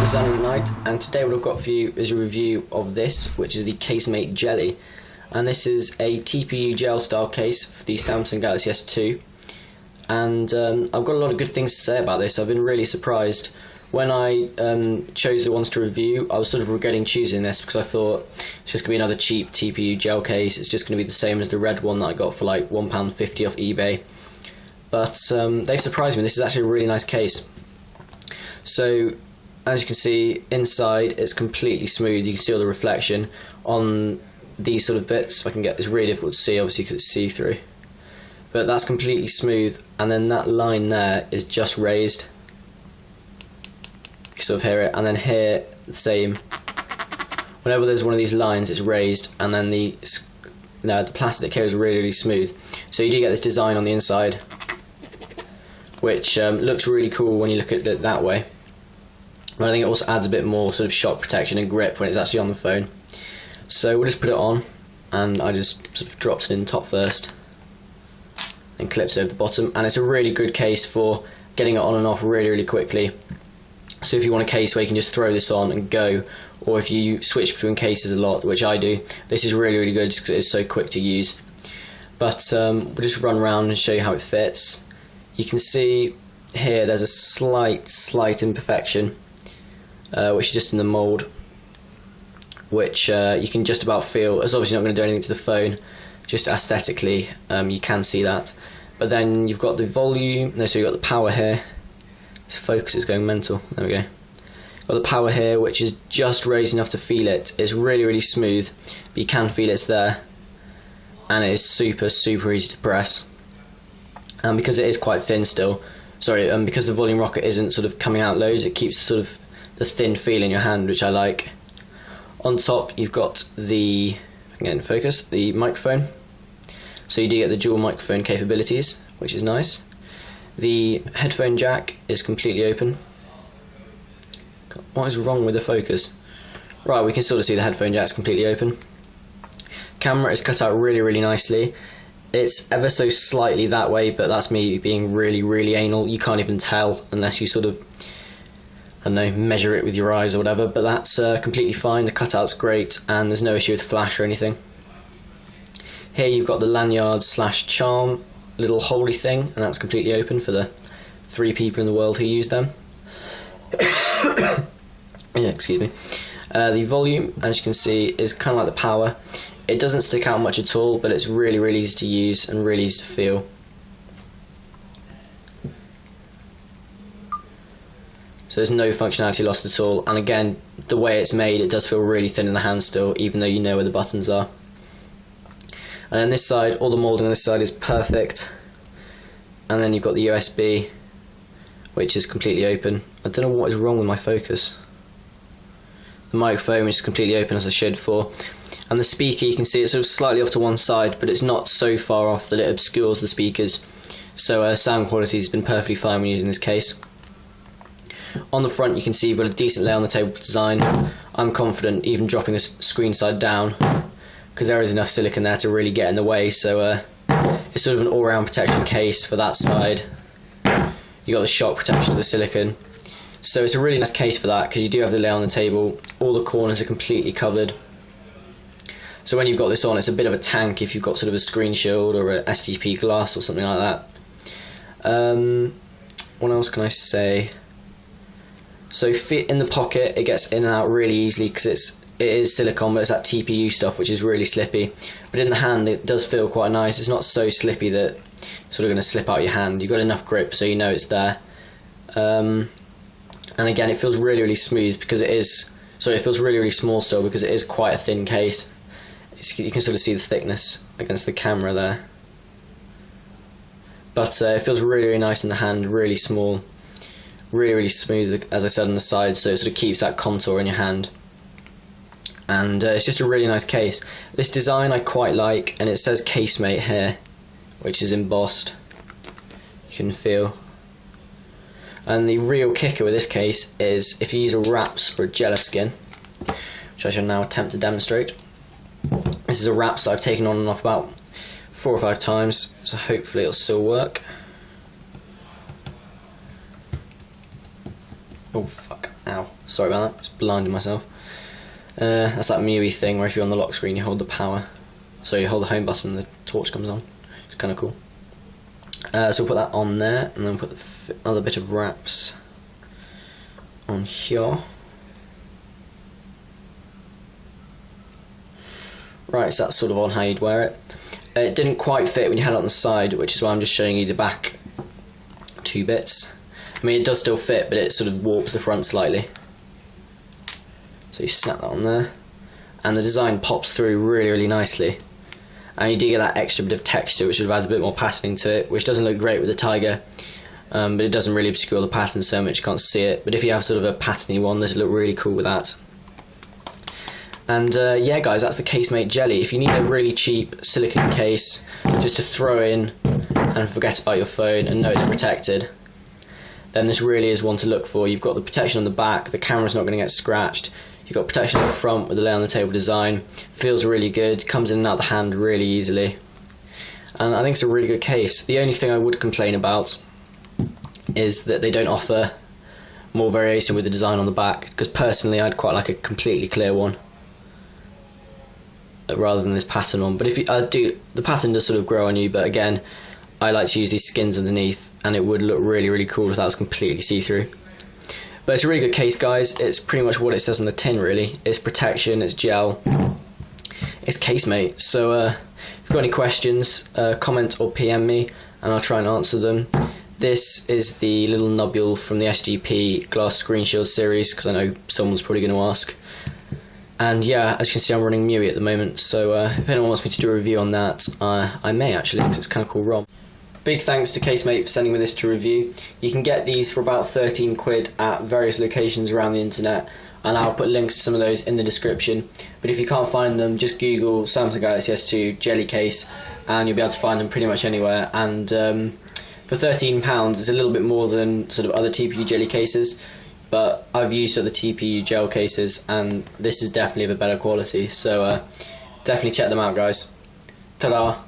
is Andy Knight, and today what I've got for you is a review of this, which is the CaseMate Gelli. And this is a TPU gel style case for the Samsung Galaxy S2. And I've got a lot of good things to say about this. I've been really surprised. When I chose the ones to review, I was sort of regretting choosing this because I thought it's just going to be another cheap TPU gel case. It's just going to be the same as the red one that I got for like £1.50 off eBay. But they've surprised me. This is actually a really nice case. So, as you can see, inside it's completely smooth. You can see all the reflection on these sort of bits. If I can get, it's really difficult to see, obviously, because it's see-through. But that's completely smooth, and then that line there is just raised. You can sort of hear it, and then here, the same. Whenever there's one of these lines, it's raised, and then the plastic here is really, really smooth. So you do get this design on the inside, which looks really cool when you look at it that way. But I think it also adds a bit more sort of shock protection and grip when it's actually on the phone. So we'll just put it on, and I just sort of dropped it in the top first and clips it over the bottom, and it's a really good case for getting it on and off really, really quickly. So if you want a case where you can just throw this on and go, or if you switch between cases a lot, which I do, this is really, really good just because it is so quick to use. But we'll just run around and show you how it fits. You can see here there's a slight imperfection, which is just in the mould, which you can just about feel. It's obviously not going to do anything to the phone, just aesthetically you can see that. But then you've got the volume, so you've got the power here. This focus is going mental, there we go. Got the power here, which is just raised enough to feel it. It's really, really smooth, but you can feel it's there. And it is super, super easy to press. And because it is quite thin still, because the volume rocker isn't sort of coming out loads, it keeps sort of the thin feel in your hand, which I like. On top you've got the, if I can get in focus, the microphone. So you do get the dual microphone capabilities, which is nice. The headphone jack is completely open. What is wrong with the focus? Right, we can sort of see the headphone jack's completely open. Camera is cut out really, really nicely. It's ever so slightly that way, but that's me being really, really anal. You can't even tell unless you sort of, I don't know, measure it with your eyes or whatever, but that's completely fine. The cutout's great, and there's no issue with flash or anything. Here you've got the lanyard slash charm little holy thing, and that's completely open for the 3 people in the world who use them. Yeah, excuse me. The volume, as you can see, is kind of like the power. It doesn't stick out much at all, but it's really, really easy to use and really easy to feel. So there's no functionality lost at all, and again, the way it's made, it does feel really thin in the hand still, even though you know where the buttons are. And then this side, all the moulding on this side is perfect. And then you've got the USB, which is completely open. I don't know what is wrong with my focus. The microphone, which is completely open, as I showed before. And the speaker, you can see it's sort of slightly off to one side, but it's not so far off that it obscures the speakers. So sound quality has been perfectly fine when using this case. On the front, you can see you've got a decent lay on the table design. I'm confident even dropping the screen side down, because there is enough silicone there to really get in the way. So it's sort of an all-round protection case for that side. You got the shock protection of the silicone. So it's a really nice case for that, because you do have the lay on the table. All the corners are completely covered. So when you've got this on, it's a bit of a tank if you've got sort of a screen shield or a STP glass or something like that. What else can I say? So fit in the pocket, it gets in and out really easily because it is silicone, but it's that TPU stuff which is really slippy. But in the hand, it does feel quite nice. It's not so slippy that it's sort of going to slip out your hand. You've got enough grip so you know it's there. And again, it feels really, really smooth because it is. Sorry, it feels really, really small still because it is quite a thin case. You can sort of see the thickness against the camera there. But it feels really, really nice in the hand, really small, really, really smooth, as I said, on the side, so it sort of keeps that contour in your hand. And it's just a really nice case. This design I quite like, and it says CaseMate here, which is embossed. You can feel. And the real kicker with this case is if you use a wraps or a Gelli, which I shall now attempt to demonstrate. This is a wraps that I've taken on and off about 4 or 5 times, so hopefully it'll still work. Oh fuck. Ow, sorry about that, just blinded myself. That's that MIUI thing where if you're on the lock screen you hold the power. So you hold the home button and the torch comes on. It's kind of cool. So we'll put that on there, and then we'll put another bit of wraps on here. Right, so that's sort of on how you'd wear it. It didn't quite fit when you had it on the side, which is why I'm just showing you the back 2 bits. I mean, it does still fit, but it sort of warps the front slightly. So you snap that on there, and the design pops through really, really nicely. And you do get that extra bit of texture, which sort of adds a bit more patterning to it, which doesn't look great with the tiger, but it doesn't really obscure the pattern so much you can't see it. But if you have sort of a patterny one, this will look really cool with that. And yeah guys, that's the CaseMate Gelli. If you need a really cheap silicone case just to throw in and forget about your phone and know it's protected, then this really is one to look for. You've got the protection on the back, the camera's not going to get scratched. You've got protection on the front with the lay on the table design. Feels really good, comes in and out the hand really easily. And I think it's a really good case. The only thing I would complain about is that they don't offer more variation with the design on the back, because personally I'd quite like a completely clear one rather than this pattern one. But if you, the pattern does sort of grow on you, but again, I like to use these skins underneath, and it would look really, really cool if that was completely see-through. But it's a really good case, guys. It's pretty much what it says on the tin, really. It's protection, it's gel, it's CaseMate. So if you've got any questions, comment or PM me, and I'll try and answer them. This is the little nubule from the SGP Glass Screen Shield series, because I know someone's probably going to ask. And yeah, as you can see, I'm running MIUI at the moment, so if anyone wants me to do a review on that, I may actually, because it's kind of cool ROM. Big thanks to CaseMate for sending me this to review. You can get these for about 13 quid at various locations around the internet, and I'll put links to some of those in the description. But if you can't find them, just Google Samsung Galaxy S2 Gelli case, and you'll be able to find them pretty much anywhere. And for £13, it's a little bit more than sort of other TPU Gelli cases, but I've used other TPU gel cases, and this is definitely of a better quality. So definitely check them out, guys. Ta-da!